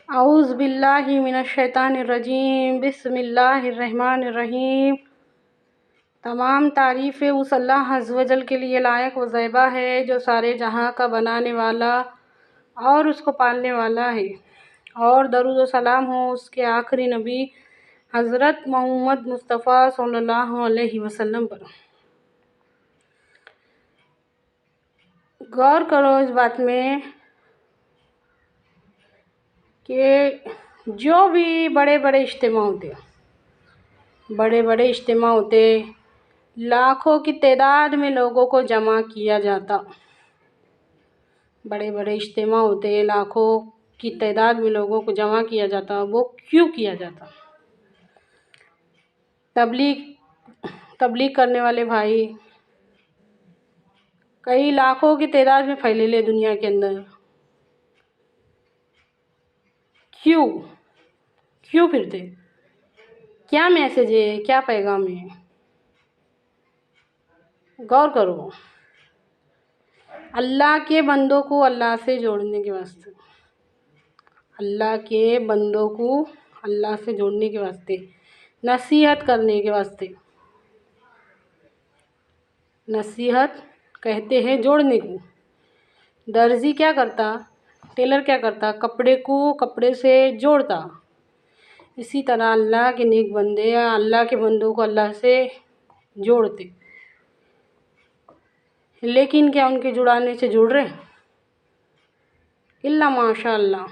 اعوذ باللہ من الشیطان الرجیم، بسم اللہ الرحمن الرحیم۔ تمام تعریفیں اس اللہ عز و جل کے لیے لائق و زیبا ہے جو سارے جہاں کا بنانے والا اور اس کو پالنے والا ہے، اور درود و سلام ہو اس کے آخری نبی حضرت محمد مصطفیٰ صلی اللہ علیہ وسلم پر۔ غور کرو اس بات میں کہ جو بھی بڑے بڑے اجتماع ہوتے، لاکھوں کی تعداد میں لوگوں کو جمع کیا جاتا، بڑے بڑے اجتماع ہوتے، لاکھوں کی تعداد میں لوگوں کو جمع کیا جاتا، وہ کیوں کیا جاتا؟ تبلیغ کرنے والے بھائی کئی لاکھوں کی تعداد میں پھیلے لے دنیا کے اندر، کیوں پھرتے؟ کیا میسج ہے، کیا پیغام ہے؟ غور کرو۔ اللہ کے بندوں کو اللہ سے جوڑنے کے واسطے، اللہ کے بندوں کو اللہ سے جوڑنے کے واسطے، نصیحت کرنے کے واسطے، نصیحت کہتے ہیں جوڑنے کو۔ درزی کیا کرتا؟ ٹیلر کیا کرتا؟ کپڑے کو کپڑے سے جوڑتا۔ اسی طرح اللہ کے نیک بندے یا اللہ کے بندوں کو اللہ سے جوڑتے، لیکن کیا ان کے جڑانے سے جڑ رہے؟ اللہ ماشاء اللہ،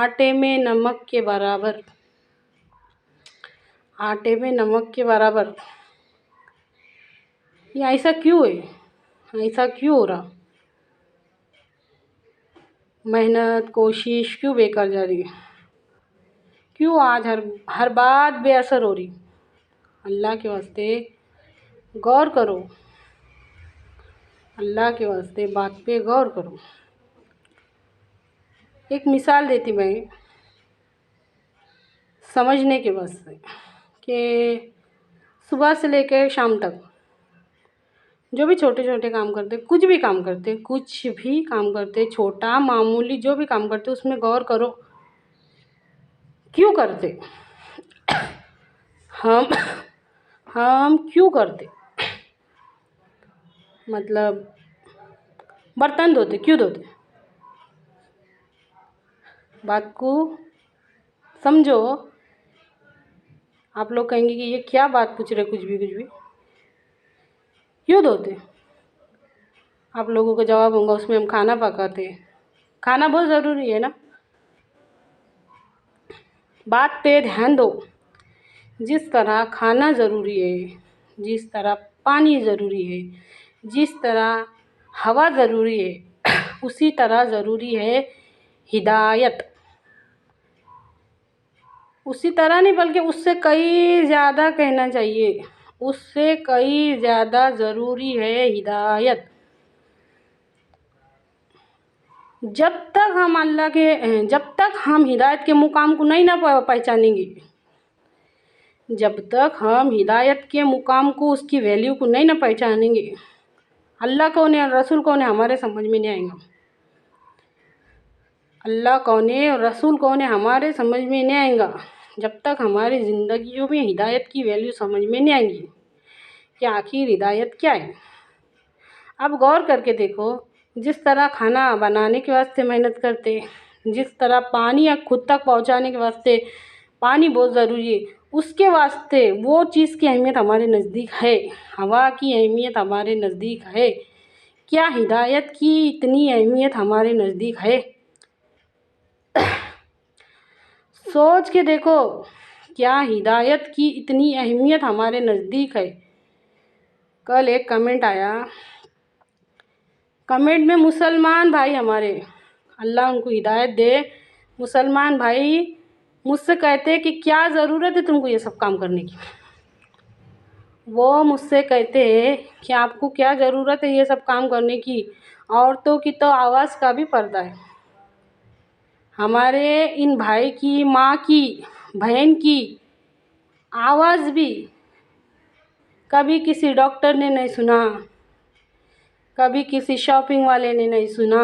آٹے میں نمک کے برابر، آٹے میں نمک کے برابر۔ یہ ایسا کیوں ہے؟ ایسا کیوں ہو رہا؟ محنت کوشش کیوں بیکار جا رہی ہے؟ کیوں آج ہر بات بے اثر ہو رہی؟ اللہ کے واسطے غور کرو، اللہ کے واسطے بات پہ غور کرو۔ ایک مثال دیتی میں سمجھنے کے واسطے کہ صبح سے لے کے شام تک جو بھی چھوٹے کام کرتے، کچھ بھی کام کرتے، چھوٹا معمولی جو بھی کام کرتے، اس میں غور کرو کیوں کرتے؟ ہم کیوں کرتے؟ مطلب برتن دھوتے، کیوں دھوتے؟ بات کو سمجھو۔ آپ لوگ کہیں گے کہ یہ کیا بات پوچھ رہے، کچھ بھی کیوں دھوتے؟ آپ لوگوں کا جواب ہوگا اس میں ہم کھانا پکاتے، کھانا بہت ضروری ہے نا۔ بات پہ دھیان دو، جس طرح کھانا ضروری ہے، جس طرح پانی ضروری ہے، جس طرح ہوا ضروری ہے، اسی طرح ضروری ہے ہدایت۔ اسی طرح نہیں بلکہ اس سے کئی زیادہ کہنا چاہیے، اس سے کئی زیادہ ضروری ہے ہدایت۔ جب تک ہم ہدایت کے مقام کو نہیں نہ پہچانیں گے، جب تک ہم ہدایت کے مقام کو، اس کی ویلیو کو نہیں نہ پہچانیں گے، اللہ کون ہے اور رسول کون ہے ہمارے سمجھ میں نہیں آئے گا۔ اللہ کون ہے اور رسول کون ہے ہمارے سمجھ میں نہیں آئے گا جب تک ہماری زندگیوں میں ہدایت کی ویلیو سمجھ میں نہیں آئے گی کہ آخر ہدایت کیا ہے۔ اب غور کر کے دیکھو، جس طرح کھانا بنانے کے واسطے محنت کرتے، جس طرح پانی خود تک پہنچانے کے واسطے پانی بہت ضروری ہے، اس کے واسطے وہ چیز کی اہمیت ہمارے نزدیک ہے، ہوا کی اہمیت ہمارے نزدیک ہے، کیا ہدایت کی اتنی اہمیت ہمارے نزدیک ہے؟ سوچ کے دیکھو، کیا ہدایت کی اتنی اہمیت ہمارے نزدیک ہے؟ کل ایک کمنٹ آیا، کمنٹ میں مسلمان بھائی ہمارے، اللہ ان کو ہدایت دے، مسلمان بھائی مجھ سے کہتے کہ کیا ضرورت ہے تم کو یہ سب کام کرنے کی؟ وہ مجھ سے کہتے ہیں کہ آپ کو کیا ضرورت ہے یہ سب کام کرنے کی؟ عورتوں کی تو آواز کا بھی پردہ ہے، ہمارے ان بھائی کی، ماں کی، بہن کی آواز بھی کبھی کسی ڈاکٹر نے نہیں سنا، کبھی کسی شاپنگ والے نے نہیں سنا،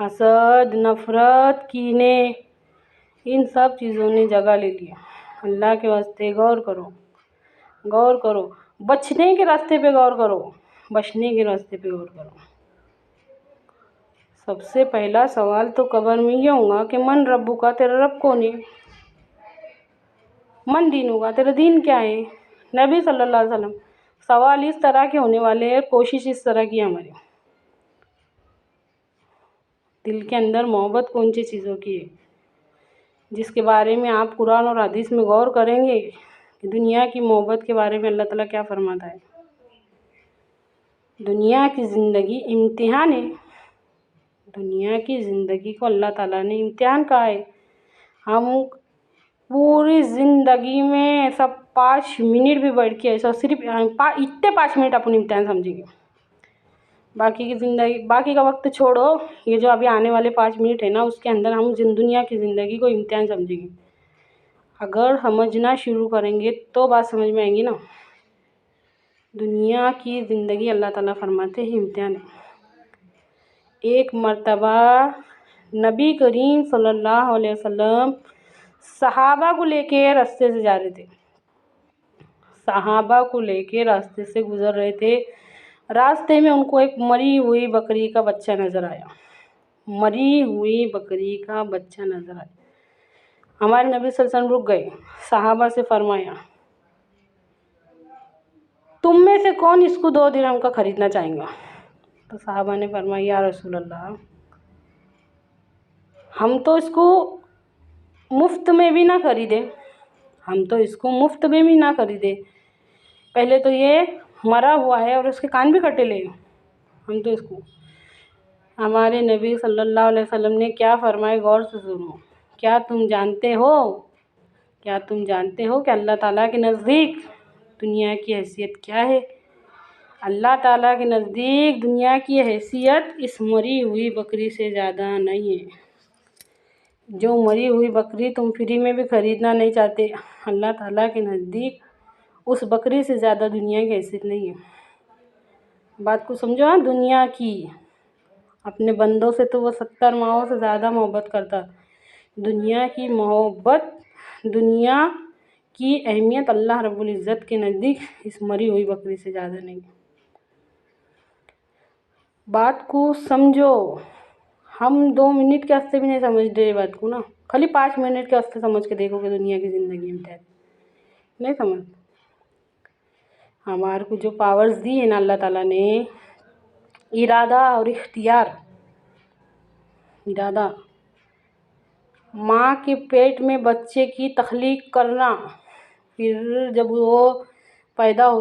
حسد، نفرت، کینے، ان سب چیزوں نے جگہ لے لیا۔ اللہ کے واسطے غور کرو، غور کرو، بچنے کے راستے پہ غور کرو، بچنے کے راستے پہ غور کرو۔ سب سے پہلا سوال تو قبر میں یہ ہوگا کہ من ربو کا، تیرا رب کون ہے؟ من دینوں کا، تیرا دین کیا ہے؟ نبی صلی اللہ علیہ وسلم۔ سوال اس طرح کے ہونے والے ہیں، کوشش اس طرح کی ہماری دل کے اندر محبت کون سی چیزوں کی ہے جس کے بارے میں آپ قرآن اور حدیث میں غور کریں گے کہ دنیا کی محبت کے بارے میں اللہ تعالیٰ کیا فرماتا ہے۔ دنیا کی زندگی امتحان ہے، دنیا کی زندگی کو اللہ تعالیٰ نے امتحان کہا ہے۔ ہم پوری زندگی میں سب 5 منٹ بھی بیٹھ کے ایسا صرف اتنے 5 منٹ اپنے امتحان سمجھیں گے، باقی کی زندگی، باقی کا وقت چھوڑو، یہ جو ابھی آنے والے 5 منٹ ہے نا، اس کے اندر ہم دنیا کی زندگی کو امتحان سمجھیں گے۔ اگر سمجھنا شروع کریں گے تو بات سمجھ میں آئیں گی نا۔ دنیا کی زندگی اللہ تعالیٰ فرماتے ہیں امتحان ہے۔ ایک مرتبہ نبی کریم صلی اللہ علیہ وسلم صحابہ کو لے کے راستے سے جا رہے تھے، صحابہ کو لے کے راستے سے گزر رہے تھے۔ راستے میں ان کو ایک مری ہوئی بکری کا بچہ نظر آیا، مری ہوئی بکری کا بچہ نظر آیا۔ ہمارے نبی صلی اللہ علیہ وسلم رک گئے، صحابہ سے فرمایا تم میں سے کون اس کو 2 درہم کا خریدنا چاہیں گا؟ تو صحابہ نے فرمایا یا رسول اللہ، ہم تو اس کو مفت میں بھی نہ خریدے، ہم تو اس کو مفت میں بھی نہ خریدے، پہلے تو یہ مرا ہوا ہے اور اس کے کان بھی کٹے لے، ہم تو اس کو۔ ہمارے نبی صلی اللہ علیہ وسلم نے کیا فرمایا، غور سے سنو۔ کیا تم جانتے ہو، کیا تم جانتے ہو کہ اللہ تعالیٰ کے نزدیک دنیا کی حیثیت کیا ہے؟ اللہ تعالیٰ کے نزدیک دنیا کی حیثیت اس مری ہوئی بکری سے زیادہ نہیں ہے۔ جو مری ہوئی بکری تم فری میں بھی خریدنا نہیں چاہتے، اللہ تعالیٰ کے نزدیک اس بکری سے زیادہ دنیا کی حیثیت نہیں ہے۔ بات کو سمجھو ہاں، دنیا کی، اپنے بندوں سے تو وہ 70 ماؤں سے زیادہ محبت کرتا، دنیا کی محبت، دنیا کی اہمیت اللہ رب العزت کے نزدیک اس مری ہوئی بکری سے زیادہ نہیں۔ بات کو سمجھو، ہم 2 منٹ کے واسطے بھی نہیں سمجھ رہے بات کو نا، خالی 5 منٹ کے واسطے سمجھ کے دیکھو کہ دنیا کی زندگی میں نہیں سمجھ۔ ہمارے کو جو پاورز دی ہے نا اللہ تعالیٰ نے، ارادہ اور اختیار، ارادہ، ماں کے پیٹ میں بچے کی تخلیق کرنا، پھر جب وہ پیدا ہوتا